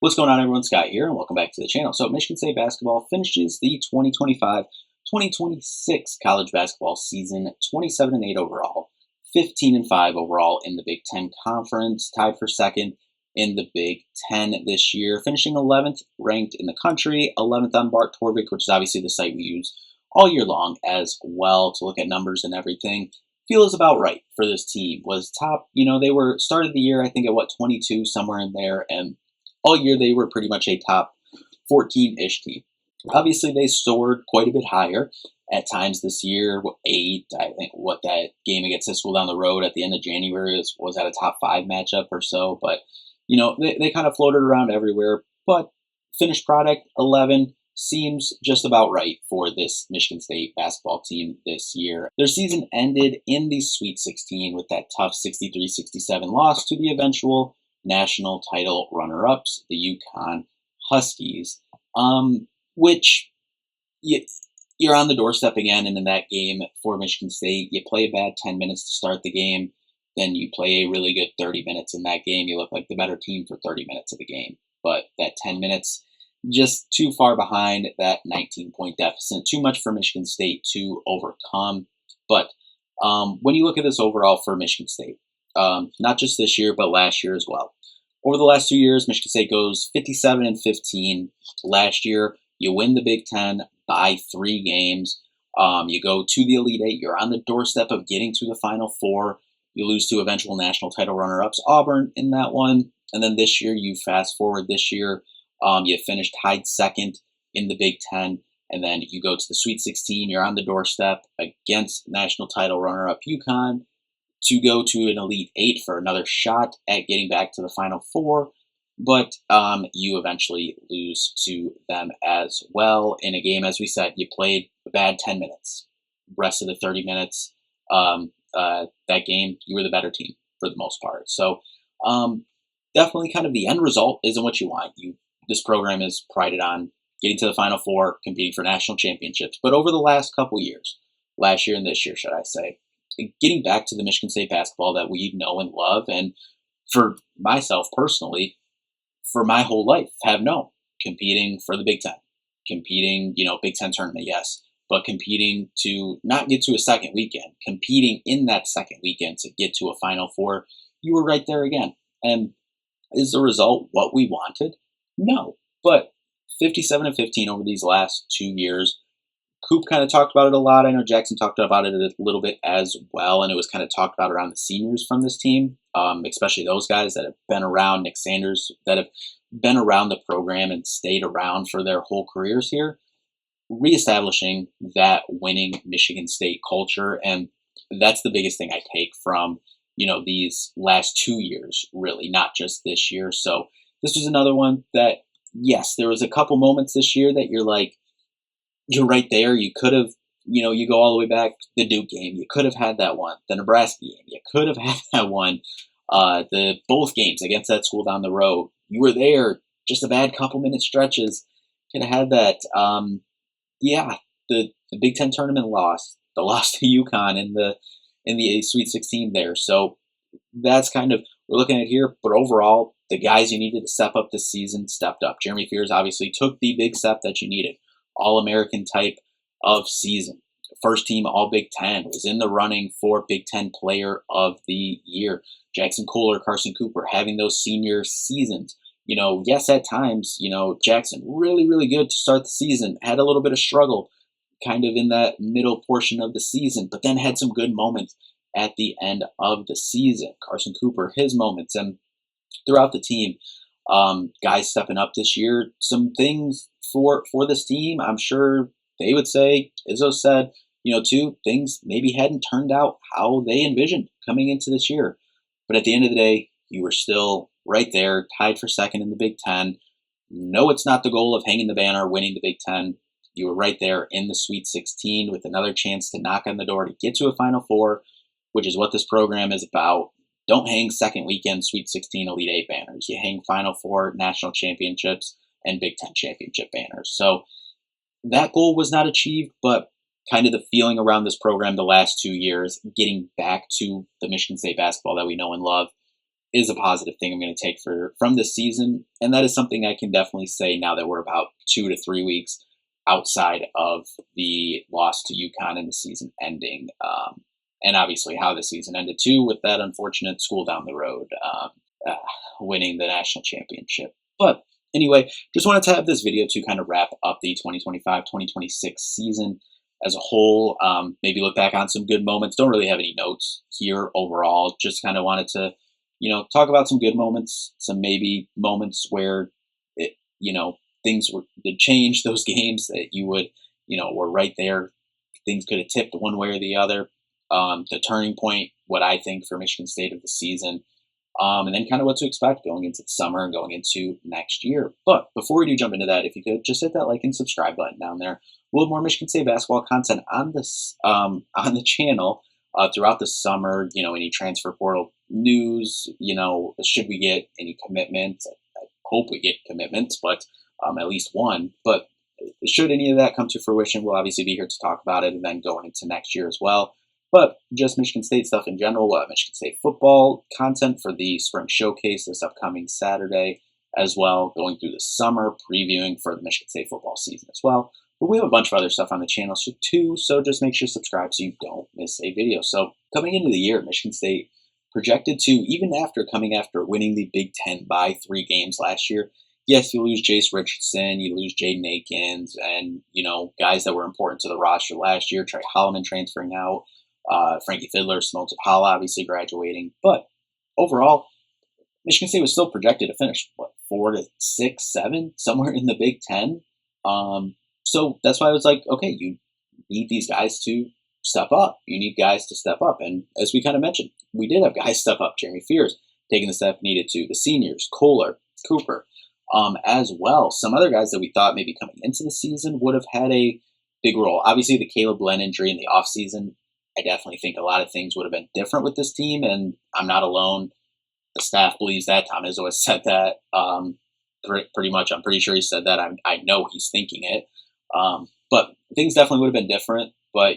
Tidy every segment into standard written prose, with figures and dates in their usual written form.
What's going on, everyone? Scott here, and welcome back to the channel. So, Michigan State Basketball finishes the 2025-2026 college basketball season 27-8 overall, 15-5 overall in the Big Ten Conference, tied for second in the Big Ten this year, finishing 11th ranked in the country, 11th on Bart Torvik, which is obviously the site we use all year long as well to look at numbers and everything. Feels about right for this team. Was top, they were started the year, I think, at 22, somewhere in there, and all year they were pretty much a top 14-ish team. Obviously, they soared quite a bit higher at times this year. 8, I think, what that game against this school down the road at the end of January was at a top 5 matchup or so. But, they kind of floated around everywhere. But finished product, 11, seems just about right for this Michigan State basketball team this year. Their season ended in the Sweet 16 with that tough 63-67 loss to the eventual national title runner-ups, the UConn Huskies, which you're on the doorstep again. And in that game for Michigan State, you play a bad 10 minutes to start the game, then you play a really good 30 minutes in that game. You look like the better team for 30 minutes of the game, but that 10 minutes just too far behind that 19-point deficit, too much for Michigan State to overcome. But when you look at this overall for Michigan State, not just this year, but last year as well. Over the last 2 years, Michigan State goes 57-15. Last year, you win the Big Ten by 3 games. You go to the Elite Eight. You're on the doorstep of getting to the Final Four. You lose to eventual national title runner-ups Auburn in that one. And then this year, you fast forward this year, you finished tied second in the Big Ten. And then you go to the Sweet 16. You're on the doorstep against national title runner-up UConn to go to an Elite Eight for another shot at getting back to the Final Four, but you eventually lose to them as well in a game. As we said, you played a bad 10 minutes. Rest of the 30 minutes, that game, you were the better team for the most part. So definitely kind of the end result isn't what you want. This program is prided on getting to the Final Four, competing for national championships. But over the last couple years, last year and this year, should I say, getting back to the Michigan State basketball that we know and love, and for myself personally, for my whole life, have known, competing for the Big Ten, competing, Big Ten tournament, yes, but competing to not get to a second weekend, competing in that second weekend to get to a Final Four, you were right there again. And is the result what we wanted? No, but 57-15 over these last 2 years. Coop kind of talked about it a lot. I know Jackson talked about it a little bit as well, and it was kind of talked about around the seniors from this team, especially those guys that have been around, Nick Sanders, that have been around the program and stayed around for their whole careers here, reestablishing that winning Michigan State culture. And that's the biggest thing I take from, these last 2 years, really, not just this year. So this was another one that, yes, there was a couple moments this year that you're like, you're right there. You could have, you go all the way back the Duke game. You could have had that one. The Nebraska game. You could have had that one. Both games against that school down the road. You were there. Just a bad couple minute stretches. Could have had that. The Big Ten tournament loss. The loss to UConn in the Sweet 16 there. So that's kind of we're looking at here. But overall, the guys you needed to step up this season stepped up. Jeremy Fears obviously took the big step that you needed. All-American type of season. First team All-Big Ten, was in the running for Big Ten Player of the Year. Jackson Kohler, Carson Cooper having those senior seasons. Yes, at times, Jackson really, really good to start the season. Had a little bit of struggle kind of in that middle portion of the season, but then had some good moments at the end of the season. Carson Cooper, his moments, and throughout the team. Guys stepping up this year. Some things for this team, I'm sure they would say, Izzo said, too, things maybe hadn't turned out how they envisioned coming into this year. But at the end of the day, you were still right there, tied for second in the Big Ten. No, it's not the goal of hanging the banner, winning the Big Ten. You were right there in the Sweet 16 with another chance to knock on the door to get to a Final Four, which is what this program is about. Don't hang second weekend Sweet 16 Elite Eight banners. You hang Final Four, national championships, and Big Ten championship banners. So that goal was not achieved, but kind of the feeling around this program the last 2 years, getting back to the Michigan State basketball that we know and love, is a positive thing I'm going to take from this season, and that is something I can definitely say now that we're about 2 to 3 weeks outside of the loss to UConn and the season ending, and obviously how the season ended too with that unfortunate school down the road uh, winning the national championship. But anyway, just wanted to have this video to kind of wrap up the 2025-2026 season as a whole. Maybe look back on some good moments. Don't really have any notes here overall. Just kind of wanted to, talk about some good moments, some maybe moments where it, things did change those games that you would, were right there. Things could have tipped one way or the other. The turning point, what I think for Michigan State of the season, and then kind of what to expect going into the summer and going into next year. But before we do jump into that, if you could just hit that like and subscribe button down there. We'll have more Michigan State basketball content on this on the channel throughout the summer. Any transfer portal news. Should we get any commitments? I hope we get commitments, but at least one. But should any of that come to fruition, we'll obviously be here to talk about it, and then going into next year as well. But just Michigan State stuff in general. We'll have Michigan State football content for the spring showcase this upcoming Saturday as well, going through the summer, previewing for the Michigan State football season as well. But we have a bunch of other stuff on the channel too, so just make sure you subscribe so you don't miss a video. So coming into the year, Michigan State projected to, even after winning the Big Ten by 3 games last year, yes, you lose Jace Richardson, you lose Jaden Akins, and, guys that were important to the roster last year, Trey Holloman transferring out, Frankie Fiddler, Simone Zapala obviously graduating. But overall, Michigan State was still projected to finish, 4 to 6, 7, somewhere in the Big Ten. So that's why I was like, okay, you need these guys to step up. You need guys to step up. And as we kind of mentioned, we did have guys step up. Jeremy Fears taking the step needed to. The seniors, Kohler, Cooper, as well. Some other guys that we thought maybe coming into the season would have had a big role. Obviously, the Caleb Glenn injury in the offseason, I definitely think a lot of things would have been different with this team, and I'm not alone. The staff believes that. Tom Izzo has said that pretty much. I'm pretty sure he said that. I know he's thinking it. But things definitely would have been different. But,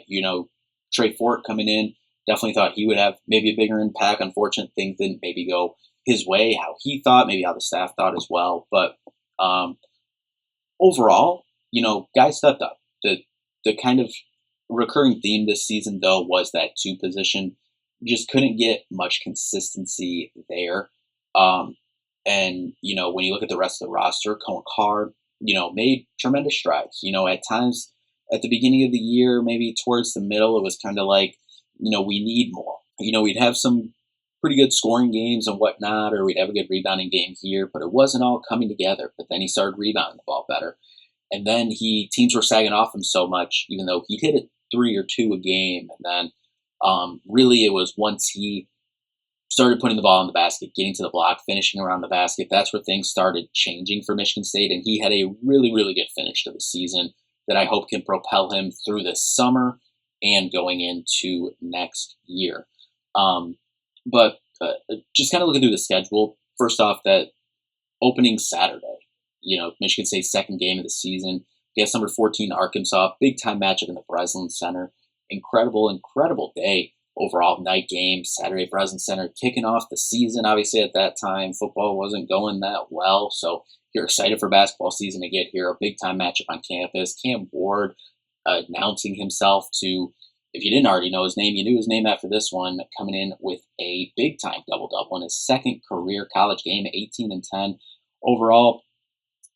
Trey Fort coming in, definitely thought he would have maybe a bigger impact. Unfortunate things didn't maybe go his way, how he thought, maybe how the staff thought as well. But overall, guys stepped up. The kind of recurring theme this season, though, was that 2 position. Just couldn't get much consistency there. And, when you look at the rest of the roster, Cohen Carr, made tremendous strides. At times at the beginning of the year, maybe towards the middle, it was kind of like, we need more. We'd have some pretty good scoring games and whatnot, or we'd have a good rebounding game here, but it wasn't all coming together. But then he started rebounding the ball better. And then teams were sagging off him so much, even though he'd hit it 3 or 2 a game. And then really it was once he started putting the ball in the basket, getting to the block, finishing around the basket, that's where things started changing for Michigan State. And he had a really, really good finish to the season that I hope can propel him through this summer and going into next year. But just kind of looking through the schedule, first off, that opening Saturday, Michigan State's second game of the season against number 14 Arkansas, big time matchup in the Breslin Center. Incredible day overall. Night game, Saturday at Breslin Center, kicking off the season. Obviously, at that time, football wasn't going that well, so you're excited for basketball season to get here. A big time matchup on campus. Cam Ward announcing himself to, if you didn't already know his name, you knew his name after this one, coming in with a big time double-double in his second career college game, 18 and 10 overall.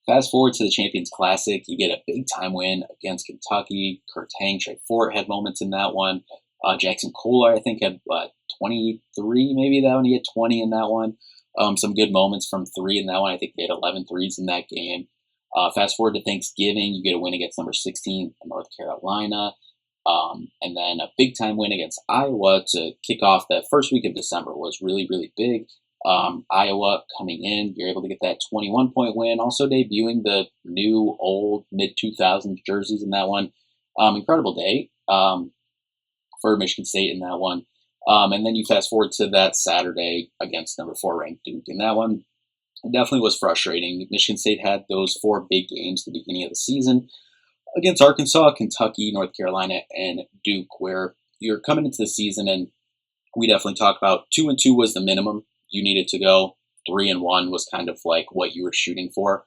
Fast forward to the Champions Classic, you get a big-time win against Kentucky. Kurt Hang, Trey Fort had moments in that one. Jackson Kohler, I think, had 23 maybe that one. He had 20 in that one. Some good moments from 3 in that one. I think they had 11 threes in that game. Fast forward to Thanksgiving, you get a win against number 16 North Carolina. And then a big-time win against Iowa to kick off that first week of December was really, really big. Iowa coming in, you're able to get that 21-point win, also debuting the new, old, mid-2000s jerseys in that one. Incredible day for Michigan State in that one. And then you fast forward to that Saturday against number 4 ranked Duke. And that one definitely was frustrating. Michigan State had those 4 big games at the beginning of the season against Arkansas, Kentucky, North Carolina, and Duke, where you're coming into the season, and we definitely talk about 2-2 was the minimum. you needed to go. 3-1 was kind of like what you were shooting for.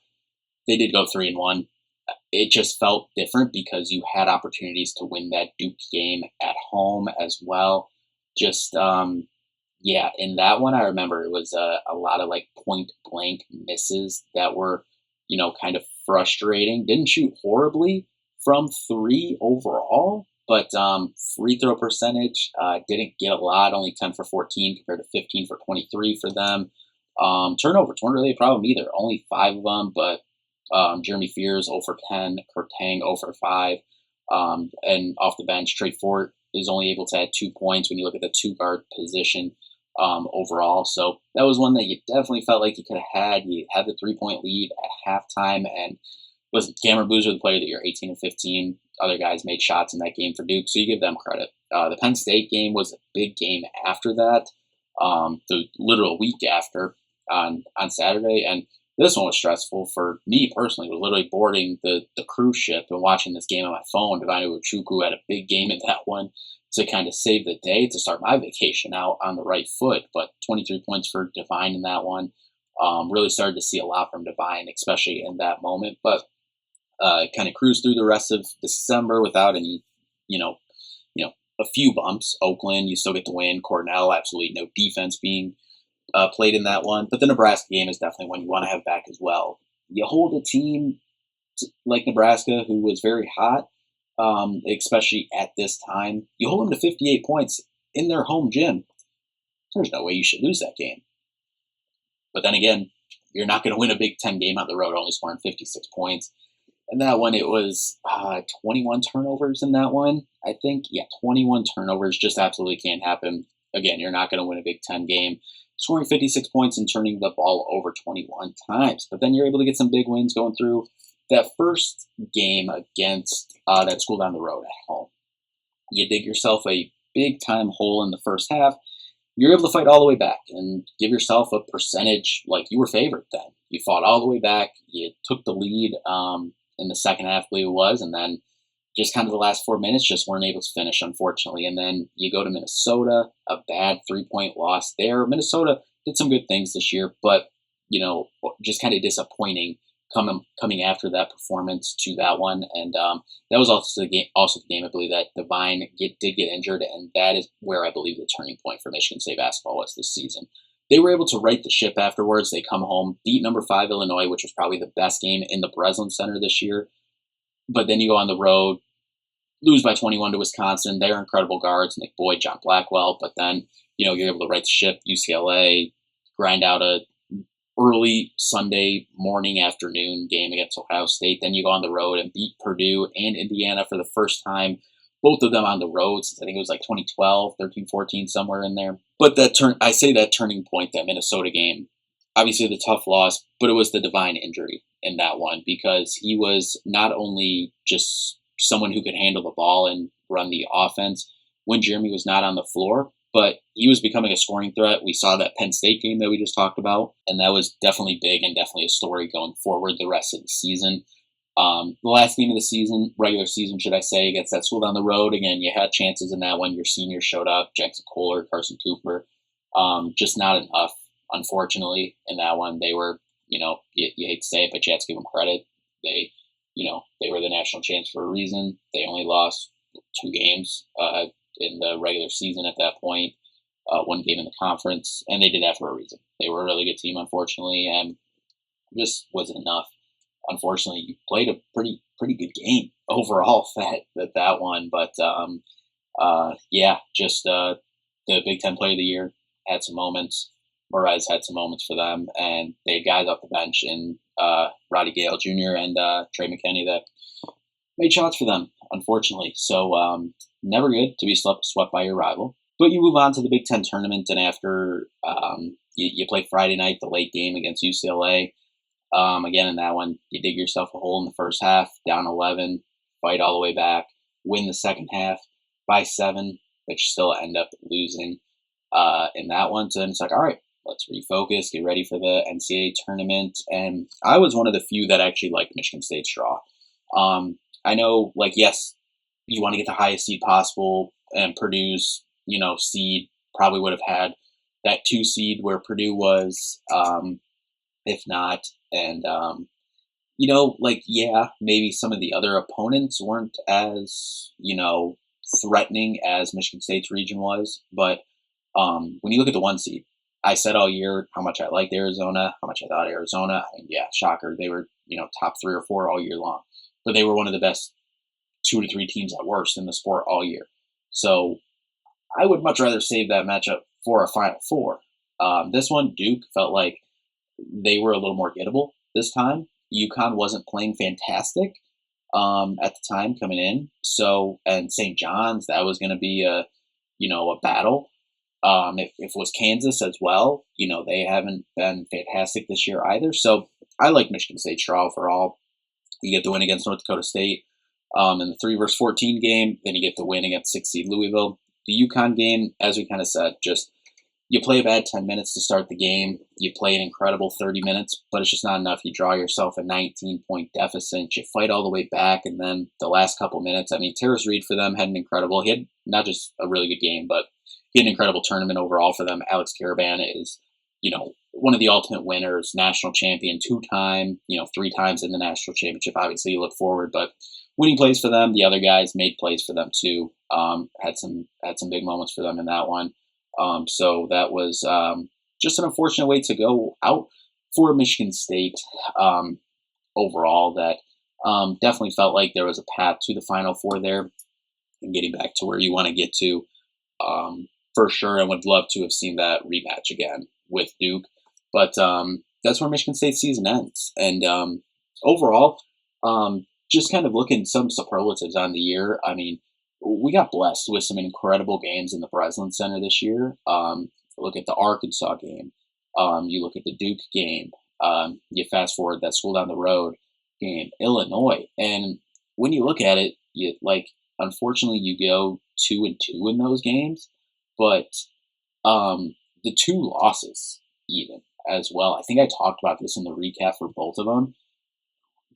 They did go 3-1. It just felt different because you had opportunities to win that Duke game at home as well. Just yeah, in that one, I remember it was a lot of like point blank misses that were, kind of frustrating. Didn't shoot horribly from three overall, but free throw percentage didn't get a lot, only 10 for 14 compared to 15 for 23 for them. Turnovers weren't really a problem either, only 5 of them, but Jeremy Fears 0 for 10, Kurt Tang 0 for 5, and off the bench, Trey Fort is only able to add 2 points when you look at the two guard position overall. So that was one that you definitely felt like you could have had. You had the 3-point lead at halftime, and was Cameron Boozer the player of the year, 18 and 15. Other guys made shots in that game for Duke, so you give them credit. The Penn State game was a big game after that, the literal week after on Saturday, and this one was stressful for me personally. Was literally boarding the cruise ship and watching this game on my phone. Divine Uchuku had a big game in that one to kind of save the day to start my vacation out on the right foot. But 23 points for Divine in that one. Really started to see a lot from Divine, especially in that moment. But kind of cruised through the rest of December without any, a few bumps. Oakland, you still get to win. Cornell, absolutely no defense being played in that one. But the Nebraska game is definitely one you want to have back as well. You hold a team like Nebraska, who was very hot, especially at this time. You hold them to 58 points in their home gym. There's no way you should lose that game. But then again, you're not going to win a Big Ten game on the road, only scoring 56 points. And that one, it was 21 turnovers in that one, I think. Yeah, 21 turnovers just absolutely can't happen. Again, you're not going to win a Big Ten game scoring 56 points and turning the ball over 21 times. But then you're able to get some big wins going through that first game against that school down the road at home. You dig yourself a big-time hole in the first half. You're able to fight all the way back and give yourself a percentage like you were favored then. You fought all the way back. You took the lead in the second half, I believe it was, and then just kind of the last 4 minutes just weren't able to finish, unfortunately. And then you go to Minnesota, a bad 3-point loss there. Minnesota did some good things this year, but, just kind of disappointing coming after that performance to that one. And that was also the game, I believe, that Divine did get injured, and that is where I believe the turning point for Michigan State basketball was this season. They were able to right the ship afterwards. They come home, beat number 5 Illinois, which was probably the best game in the Breslin Center this year. But then you go on the road, lose by 21 to Wisconsin. They're incredible guards, Nick Boyd, John Blackwell. But then, you're able to right the ship. UCLA, grind out a early Sunday morning afternoon game against Ohio State. Then you go on the road and beat Purdue and Indiana for the first time. Both of them on the road since I think it was like 2012, 13, 14, somewhere in there. But I say that turning point, that Minnesota game, obviously the tough loss, but it was the Divine injury in that one because he was not only just someone who could handle the ball and run the offense when Jeremy was not on the floor, but he was becoming a scoring threat. We saw that Penn State game that we just talked about, and that was definitely big and definitely a story going forward the rest of the season. The last game of the season, regular season, should I say, against that school down the road. Again, you had chances in that one. Your seniors showed up, Jackson Kohler, Carson Cooper. Just not enough, unfortunately, in that one. They were, you hate to say it, but you have to give them credit. They were the national champs for a reason. They only lost 2 games in the regular season at that point, 1 game in the conference, and they did that for a reason. They were a really good team, unfortunately, and just wasn't enough. Unfortunately, you played a pretty good game overall that one. But the Big Ten Player of the Year had some moments. Moraes had some moments for them, and they had guys off the bench and Roddy Gale Jr. and Trey McKinney that made shots for them, unfortunately. So never good to be swept by your rival. But you move on to the Big Ten tournament, and after you play Friday night, the late game against UCLA. Again, in that one, you dig yourself a hole in the first half, down 11, fight all the way back, win the second half by 7, but you still end up losing in that one. So then it's like, all right, let's refocus, get ready for the NCAA tournament. And I was one of the few that actually liked Michigan State's draw. I know, yes, you want to get the highest seed possible, and Purdue's, seed probably would have had that 2 seed where Purdue was, if not. And, like, yeah, maybe some of the other opponents weren't as, threatening as Michigan State's region was. But when you look at the 1 seed, I said all year how much I liked Arizona, how much I thought Arizona. I mean, yeah, shocker. They were, top 3 or 4 all year long. But they were one of the best 2 to 3 teams at worst in the sport all year. So I would much rather save that matchup for a Final Four. This one, Duke felt like they were a little more gettable this time. UConn wasn't playing fantastic at the time coming in. So, and St. John's, that was going to be a battle. If it was Kansas as well, they haven't been fantastic this year either. So I like Michigan State straw overall. You get the win against North Dakota State in the 3-14 game. Then you get the win against 6 seed Louisville. The UConn game, as we kind of said, just you play a bad 10 minutes to start the game. You play an incredible 30 minutes, but it's just not enough. You draw yourself a 19-point deficit. You fight all the way back, and then the last couple minutes, I mean, Terrace Reed for them had an incredible, he had not just a really good game, but he had an incredible tournament overall for them. Alex Caravan is, one of the ultimate winners, national champion 2-time, 3 times in the national championship. Obviously, you look forward, but winning plays for them. The other guys made plays for them too. Had some big moments for them in that one. So that was just an unfortunate way to go out for Michigan State overall. That definitely felt like there was a path to the Final Four there and getting back to where you want to get to for sure. I would love to have seen that rematch again with Duke. But that's where Michigan State's season ends. And overall, just kind of looking some superlatives on the year. I mean, we got blessed with some incredible games in the Breslin Center this year. Look at the Arkansas game. You look at the Duke game. You fast forward that school down the road game, Illinois. And when you look at it, unfortunately, you go 2-2 in those games. But the 2 losses, even as well. I think I talked about this in the recap for both of them.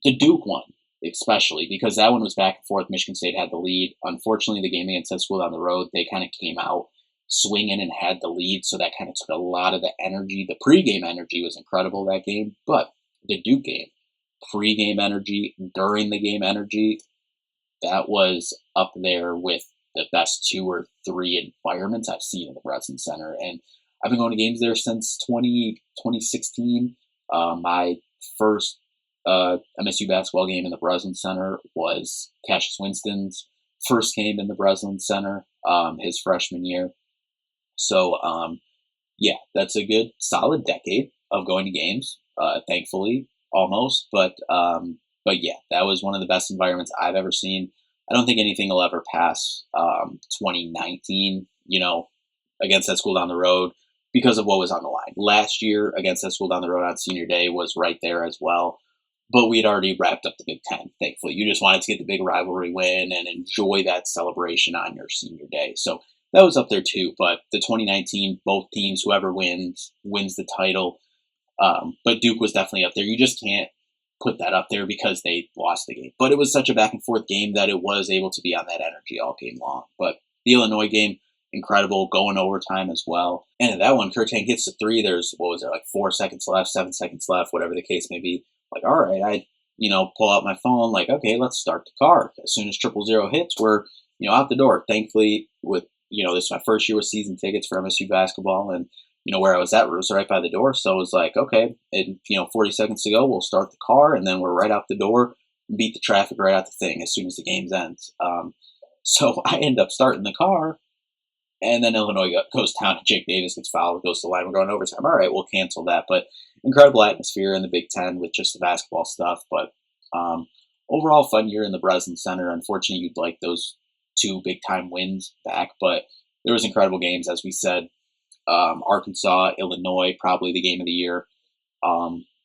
The Duke one, especially, because that one was back and forth. Michigan State had the lead. Unfortunately, the game against that school down the road, they kind of came out swinging and had the lead, so that kind of took a lot of the energy. The pregame energy was incredible that game, but the Duke game, pregame energy, during the game energy, that was up there with the best 2 or 3 environments I've seen in the Breslin Center. And I've been going to games there since 2016. My first MSU basketball game in the Breslin Center was Cassius Winston's first game in the Breslin Center, his freshman year. So, yeah, that's a good solid decade of going to games, thankfully, almost. But yeah, that was one of the best environments I've ever seen. I don't think anything will ever pass 2019, against that school down the road because of what was on the line. Last year against that school down the road on senior day was right there as well. But we had already wrapped up the Big Ten, thankfully. You just wanted to get the big rivalry win and enjoy that celebration on your senior day. So that was up there too. But the 2019, both teams, whoever wins the title. But Duke was definitely up there. You just can't put that up there because they lost the game. But it was such a back and forth game that it was able to be on that energy all game long. But the Illinois game, incredible, going overtime as well. And in that one, Kurtang hits the 3. There's, 4 seconds left, 7 seconds left, whatever the case may be. Like, all right, I, pull out my phone, like, okay, let's start the car. As soon as 000 hits, we're, out the door. Thankfully, with, this is my first year with season tickets for MSU basketball, and, where I was at was right by the door. So it was like, okay, and, 40 seconds to go, we'll start the car, and then we're right out the door, beat the traffic right out the thing as soon as the game ends. So I end up starting the car, and then Illinois goes down, and Jake Davis gets fouled, goes to the line, we're going overtime. All right, we'll cancel that. But incredible atmosphere in the Big Ten with just the basketball stuff. But overall, fun year in the Breslin Center. Unfortunately, you'd like those 2 big-time wins back. But there was incredible games, as we said. Arkansas, Illinois, probably the game of the year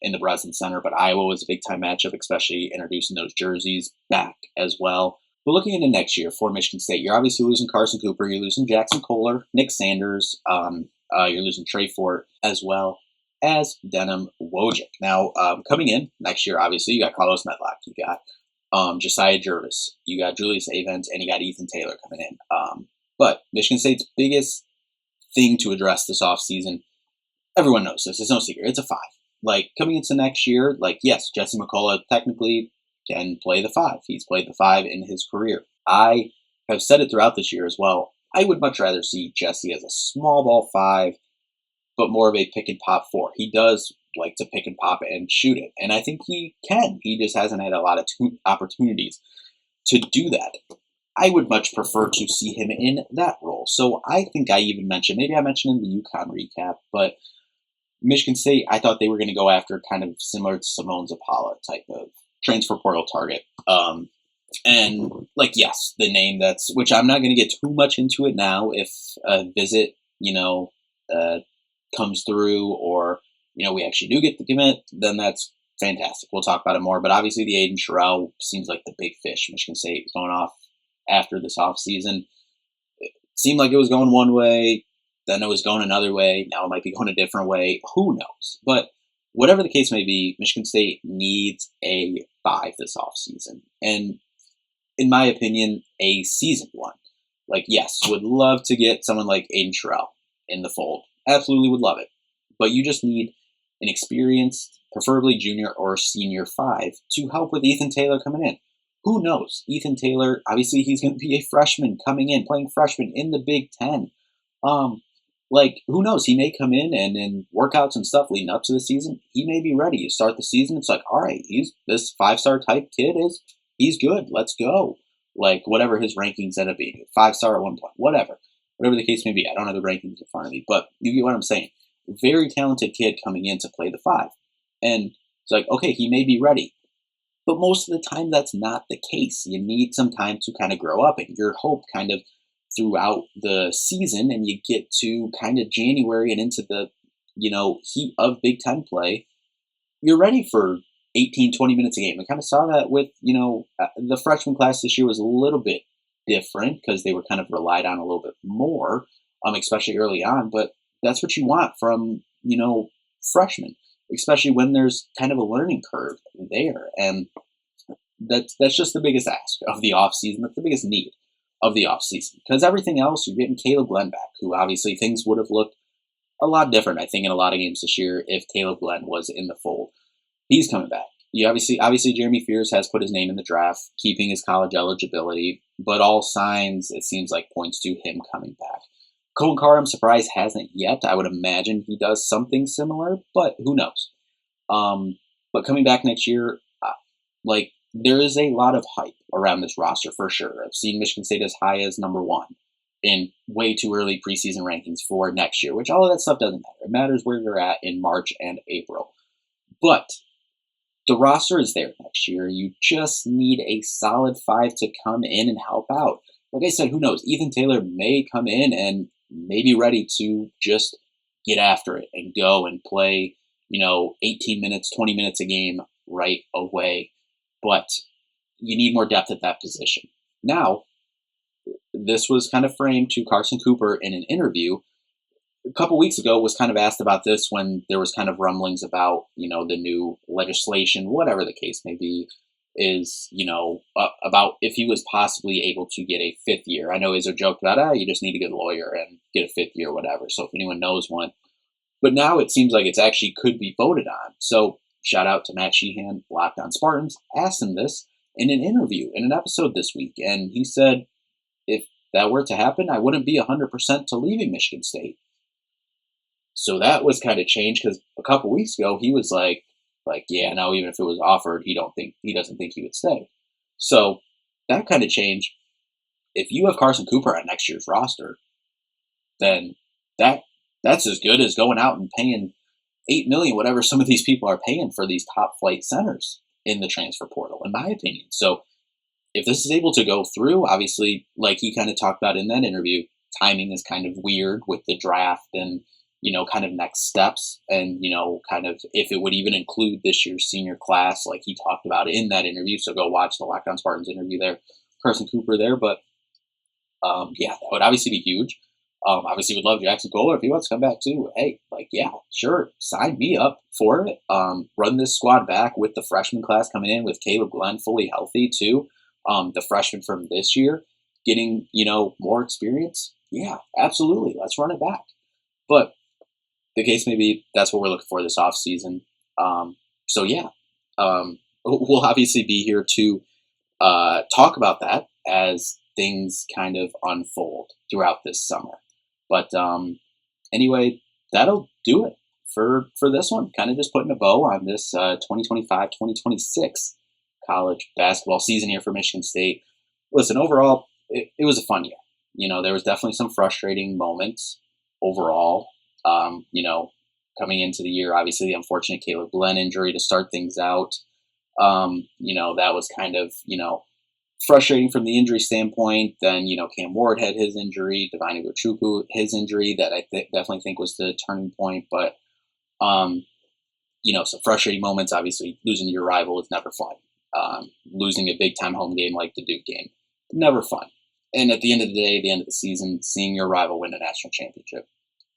in the Breslin Center. But Iowa was a big-time matchup, especially introducing those jerseys back as well. But looking into next year for Michigan State, you're obviously losing Carson Cooper. You're losing Jackson Kohler, Nick Sanders. You're losing Trey Fort as well as Denham Wojcik. Now, coming in next year, obviously, you got Carlos Medlock. You got Josiah Jervis. You got Julius Avent, and you got Ethan Taylor coming in. But Michigan State's biggest thing to address this offseason. Everyone knows this. It's no secret. It's a 5. Like, coming into next year, like, yes, Jesse McCullough technically can play the 5. He's played the 5 in his career. I have said it throughout this year as well. I would much rather see Jesse as a small ball 5, but more of a pick and pop 4. He does like to pick and pop and shoot it, and I think he can. He just hasn't had a lot of opportunities to do that. I would much prefer to see him in that role. So I think I even mentioned, maybe I mentioned in the UConn recap, but Michigan State, I thought they were going to go after kind of similar to Simone Zapala type of transfer portal target. And like, yes, the name which I'm not going to get too much into it now. If a visit, comes through, or, we actually do get the commit, then that's fantastic. We'll talk about it more. But obviously the Aiden Sherrell seems like the big fish. Michigan State is going off after this offseason. It seemed like it was going one way, then it was going another way. Now it might be going a different way. Who knows? But whatever the case may be, Michigan State needs a 5 this offseason. And in my opinion, a seasoned one. Like, yes, would love to get someone like Aiden Sherrell in the fold. Absolutely would love it. But you just need an experienced, preferably junior or senior 5 to help with Ethan Taylor coming in. Who knows? Ethan Taylor, obviously he's going to be a freshman coming in, playing freshman in the Big Ten. Who knows? He may come in and in workouts and stuff leading up to the season, he may be ready. You start the season, it's like, all right, this 5-star type kid he's good. Let's go. Like, whatever his rankings end up being, 5-star at one point, whatever the case may be. I don't have the rankings in front of me, but you get what I'm saying. Very talented kid coming in to play the 5. And it's like, okay, he may be ready. But most of the time, that's not the case. You need some time to kind of grow up, and your hope kind of throughout the season, and you get to kind of January and into the, heat of Big Ten play, you're ready for 18, 20 minutes a game. I kind of saw that with, the freshman class this year was a little bit different because they were kind of relied on a little bit more, especially early on. But that's what you want from, freshmen, especially when there's kind of a learning curve there. And that's just the biggest ask of the offseason. That's the biggest need of the offseason. Because everything else, you're getting Caleb Glenn back, who obviously things would have looked a lot different, I think, in a lot of games this year if Caleb Glenn was in the fold. He's coming back. You obviously Jeremy Fears has put his name in the draft, keeping his college eligibility, but all signs, it seems like, points to him coming back. Cohen Carr, I'm surprised, hasn't yet. I would imagine he does something similar, but who knows? But coming back next year, there is a lot of hype around this roster for sure. I've seen Michigan State as high as number 1 in way too early preseason rankings for next year, which all of that stuff doesn't matter. It matters where you're at in March and April. But the roster is there next year. You just need a solid 5 to come in and help out. Like I said, who knows? Ethan Taylor may come in and may be ready to just get after it and go and play, 18 minutes, 20 minutes a game right away. But you need more depth at that position. Now, this was kind of framed to Carson Cooper in an interview a couple weeks ago, was kind of asked about this when there was kind of rumblings about, the new legislation, whatever the case may be, is, about if he was possibly able to get a 5th year. I know Izzo joked about, you just need to get a lawyer and get a 5th year, whatever. So if anyone knows one. But now it seems like it's actually could be voted on. So shout out to Matt Sheehan, Locked On Spartans, asked him this in an interview, in an episode this week. And he said, if that were to happen, I wouldn't be 100% to leaving Michigan State. So that was kind of changed because a couple weeks ago he was like, yeah, no, even if it was offered, he doesn't think he would stay. So that kind of changed. If you have Carson Cooper on next year's roster, then that's as good as going out and paying $8 million, whatever some of these people are paying for these top flight centers in the transfer portal, in my opinion. So if this is able to go through, obviously, like he kind of talked about in that interview, timing is kind of weird with the draft and kind of next steps and, kind of if it would even include this year's senior class, like he talked about in that interview. So go watch the Locked On Spartans interview there, Carson Cooper there. But yeah, that would obviously be huge. Obviously would love Jackson Kohler if he wants to come back too. Hey, yeah, sure. Sign me up for it. Run this squad back with the freshman class coming in with Caleb Glenn fully healthy too. The freshman from this year getting, more experience. Yeah, absolutely. Let's run it back. But the case may be that's what we're looking for this offseason. So yeah, we'll obviously be here to talk about that as things kind of unfold throughout this summer. But anyway, that'll do it for this one. Kind of just putting a bow on this 2025-2026 college basketball season here for Michigan State. Listen, overall, it was a fun year. There was definitely some frustrating moments overall. Coming into the year, obviously the unfortunate Caleb Glenn injury to start things out. That was kind of, frustrating from the injury standpoint. Then, Cam Ward had his injury, Divine Ugochukwu, his injury that I definitely think was the turning point. But, some frustrating moments. Obviously, losing to your rival is never fun. Losing a big-time home game like the Duke game, never fun. And at the end of the day, the end of the season, seeing your rival win a national championship,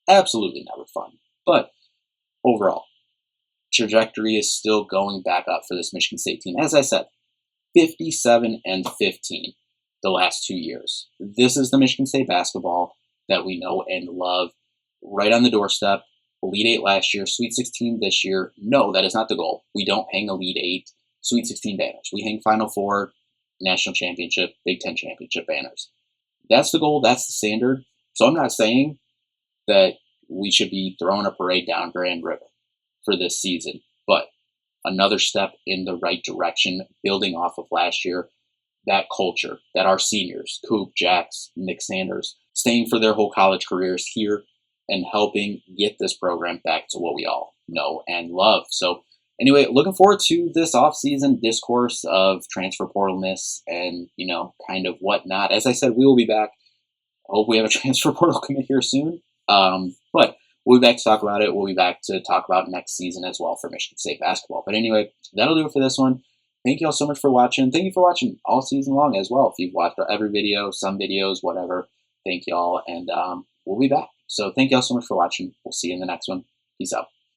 absolutely never fun. But overall, trajectory is still going back up for this Michigan State team. As I said, 57-15 the last 2 years. This is the Michigan State basketball that we know and love. Right on the doorstep. Elite 8 last year, Sweet 16 this year. No, that is not the goal. We don't hang Elite 8, Sweet 16 banners. We hang Final Four, National Championship, Big Ten Championship banners. That's the goal. That's the standard. So I'm not saying that we should be throwing a parade down Grand River for this season, but another step in the right direction, building off of last year, that culture that our seniors, Coop, Jax, Nick Sanders, staying for their whole college careers here and helping get this program back to what we all know and love. So anyway, looking forward to this offseason discourse of transfer portalness and, kind of whatnot. As I said, we will be back. I hope we have a transfer portal commit here soon. But we'll be back to talk about it. We'll be back to talk about next season as well for Michigan State basketball. But anyway, that'll do it for this one. Thank you all so much for watching. Thank you for watching all season long as well. If you've watched every video, some videos, whatever, thank you all. And we'll be back. So thank you all so much for watching. We'll see you in the next one. Peace out.